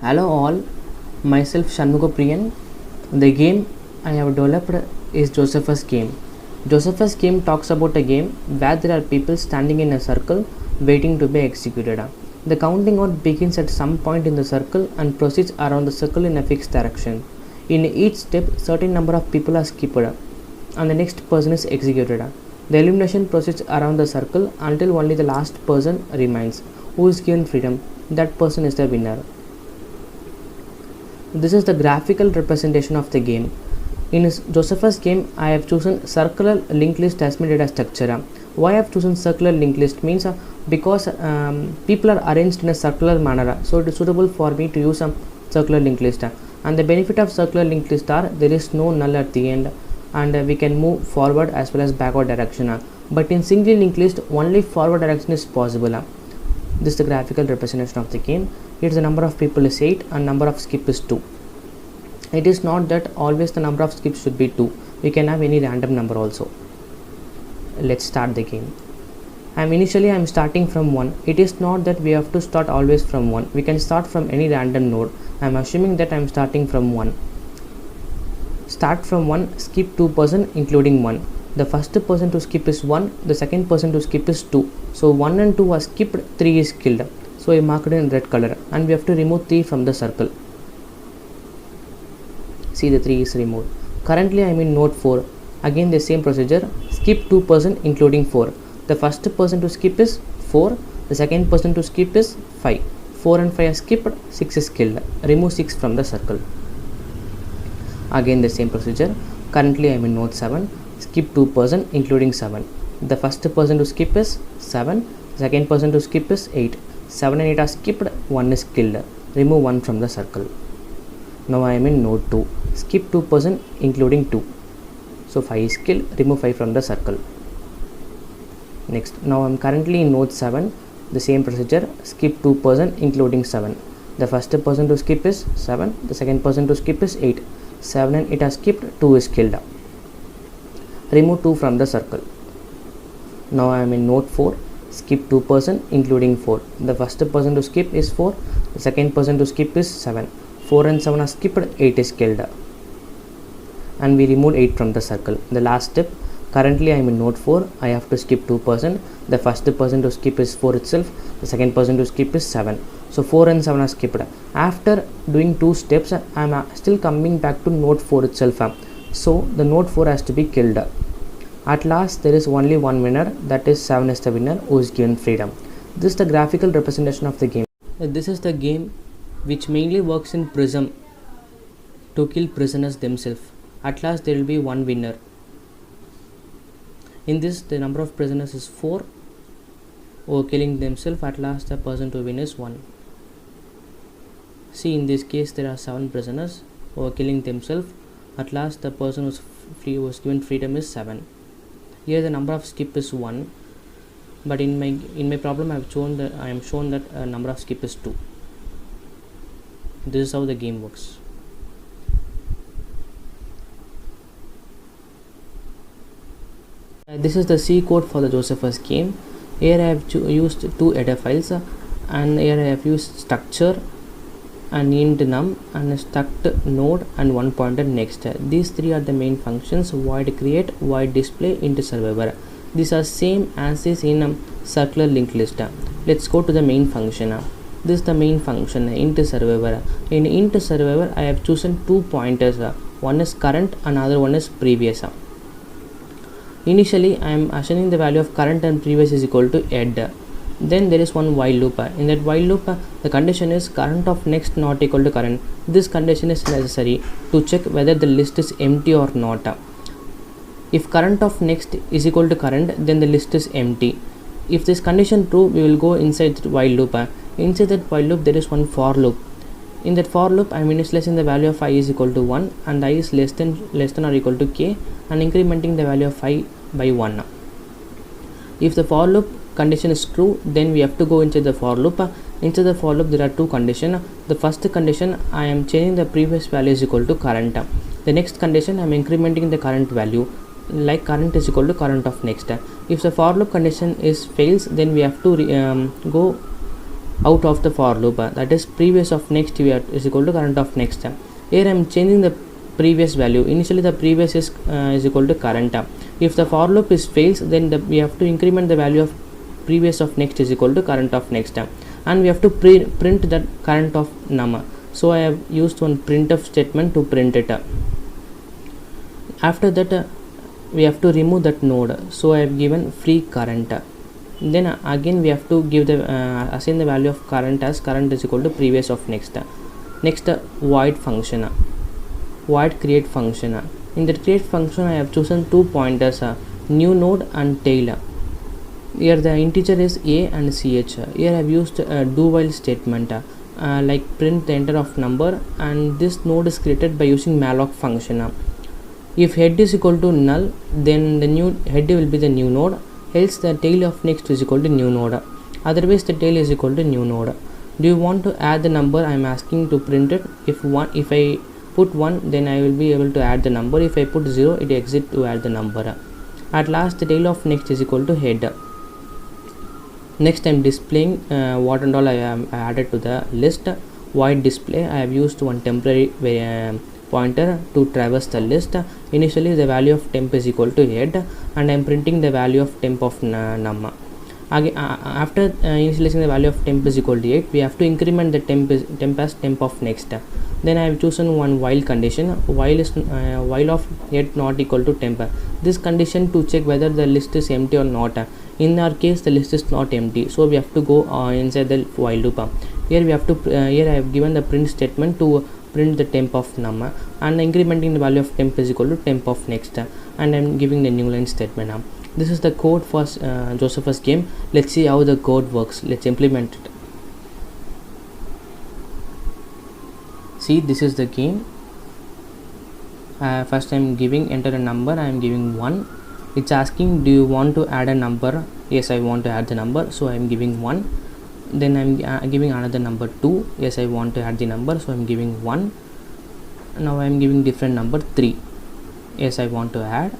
Hello all, myself Shanmugapriyan. The game I have developed is Josephus game. Josephus game talks about a game where there are people standing in a circle waiting to be executed. The counting out begins at some point in the circle and proceeds around the circle in a fixed direction. In each step, certain number of people are skipped and the next person is executed. The elimination proceeds around the circle until only the last person remains, who is given freedom. That person is the winner. This is the graphical representation of the game. In Josephus game, I have chosen circular linked list as my data structure. Why I have chosen circular linked list means because people are arranged in a circular manner, so it is suitable for me to use a circular linked list. And the benefit of circular linked list are there is no null at the end, and we can move forward as well as backward direction. But in single linked list, only forward direction is possible. This is the graphical representation of the game. Here the number of people is 8 and number of skip is 2. It is not that always the number of skips should be 2. We can have any random number also. Let's start the game. Initially I am starting from 1. It is not that we have to start always from 1. We can start from any random node. I am assuming that I am starting from 1. Start from 1, skip 2% including 1. The first person to skip is 1, the second person to skip is 2. So 1 and 2 are skipped, 3 is killed. So I marked it in red color and we have to remove 3 from the circle. See, the 3 is removed. Currently I am in node 4. Again the same procedure, skip 2% including 4. The first person to skip is 4, the second person to skip is 5. 4 and 5 are skipped, 6 is killed. Remove 6 from the circle. Again the same procedure. Currently I am in node 7. Skip 2% including 7. The first person to skip is 7. The second person to skip is 8. 7 and 8 are skipped. 1 is killed. Remove 1 from the circle. Now I am in node 2. Skip 2% including 2. So 5 is killed. Remove 5 from the circle. Next. Now I am currently in node 7. The same procedure. Skip 2% including 7. The first person to skip is 7. The second person to skip is 8. 7 and 8 are skipped. 2 is killed. Remove 2 from the circle. Now I am in node 4. Skip 2% including 4. The first person to skip is 4. The second person to skip is 7. 4 and 7 are skipped. 8 is killed. And we removed 8 from the circle. The last step. Currently I am in node 4. I have to skip 2%. The first person to skip is 4 itself. The second person to skip is 7. So 4 and 7 are skipped. After doing 2 steps, I am still coming back to node 4 itself. So the node 4 has to be killed. At last there is only one winner, that is 7 is the winner who is given freedom. This is the graphical representation of the game. This is the game which mainly works in Prism to kill prisoners themselves. At last there will be one winner. In this the number of prisoners is 4 who are killing themselves. At last the person to win is 1. See, in this case there are 7 prisoners who are killing themselves. At last the person who was given freedom is 7. Here the number of skip is 1, but in my problem I am shown that number of skip is 2. This is how the game works. This is the C code for the Josephus game. Here I have used 2 header files, and here I have used structure and named num and struct node and one pointer next. These 3 are the main functions: void create, void display, int survivor. These are same as is in circular linked list. Let's go to the main function. This is the main function, int survivor. In int survivor I have chosen 2 pointers. One is current, another one is previous. Initially I am assigning the value of current and previous is equal to head. Then there is one while loop. In that while loop the condition is current of next not equal to current. This condition is necessary to check whether the list is empty or not. If current of next is equal to current, then the list is empty. If this condition true, we will go inside the while loop. Inside that while loop there is one for loop. In that for loop I am initializing the value of I is equal to 1 and I is less than or equal to k, and incrementing the value of I by 1. If the for loop condition is true, then we have to go inside the for loop. Inside the for loop there are 2 conditions. The first condition, I am changing the previous value is equal to current. The next condition, I am incrementing the current value, like current is equal to current of next. If the for loop condition is fails, then we have to go out of the for loop, that is previous of next is equal to current of next. Here I am changing the previous value. Initially the previous is equal to current. If the for loop is fails, then we have to increment the value of previous of next is equal to current of next, and we have to print that current of num. So I have used one printf statement to print it. After that we have to remove that node, so I have given free current. Then again we have to give the assign the value of current as current is equal to previous of next. Next void function, void create function. In the create function I have chosen two pointers, new node and tail. Here the integer is a and ch. Here I have used a do while statement, like print the enter of number, and this node is created by using malloc function. If head is equal to null, then the new head will be the new node, else the tail of next is equal to new node, otherwise the tail is equal to new node. Do you want to add the number? I am asking to print it. If I put 1, then I will be able to add the number. If I put 0, it exit to add the number. At last the tail of next is equal to head. Next I am displaying what and all I am added to the list. Void display, I have used one temporary pointer to traverse the list. Initially the value of temp is equal to head, and I am printing the value of temp of num. Again, after initializing the value of temp is equal to 8, we have to increment the temp as temp of next. Then I have chosen one while condition. While of yet not equal to temp. This condition to check whether the list is empty or not. In our case the list is not empty, so we have to go inside the while loop. Here we have to here I have given the print statement to print the temp of num, and incrementing the value of temp is equal to temp of next, and I am giving the new line statement. This is the code for Josephus game. Let's see how the code works. Let's implement it. See, this is the game. First I am giving enter a number. I am giving 1. It's asking, do you want to add a number? Yes, I want to add the number, so I am giving 1. Then I am giving another number 2. Yes, I want to add the number, so I am giving 1. Now I am giving different number 3. Yes, I want to add.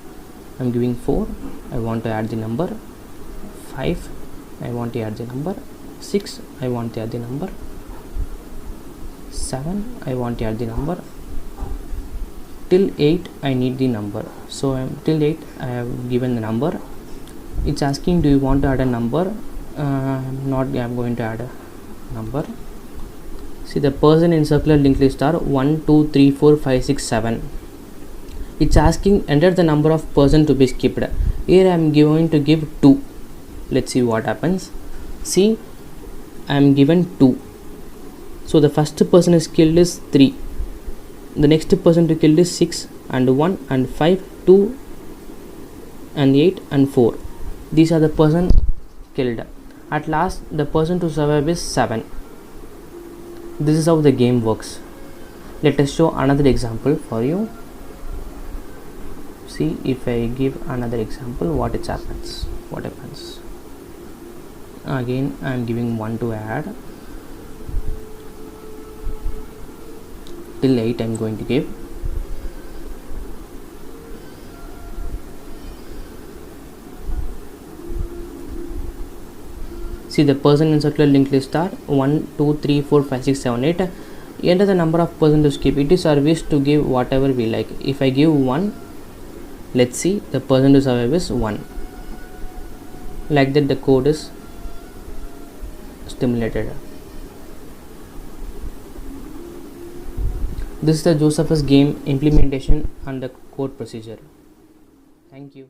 I am giving 4. I want to add the number 5. I want to add the number 6. I want to add the number 7. I want to add the number till 8. I need the number, so I am till 8. I have given the number. It's asking, do you want to add a number? Not. I am going to add a number. See, the person in circular linked list are 1 2 3 4 5 6 7. It's asking enter the number of person to be skipped. Here I am going to give 2. Let's see what happens. See, I am given 2. So the first person is killed is 3. The next person to kill is 6 and 1 and 5, 2 and 8 and 4. These are the person killed. At last the person to survive is 7. This is how the game works. Let us show another example for you. See, if I give another example, what happens. Again I am giving 1 to add. Till 8 I am going to give. See, the person in circular linked list are 1 2 3 4 5 6 7 8. Enter the number of person to skip. It is our wish to give whatever we like. If I give 1, let's see, the person to survive is 1. Like that the code is stimulated. This is the Josephus game implementation and the code procedure. Thank you.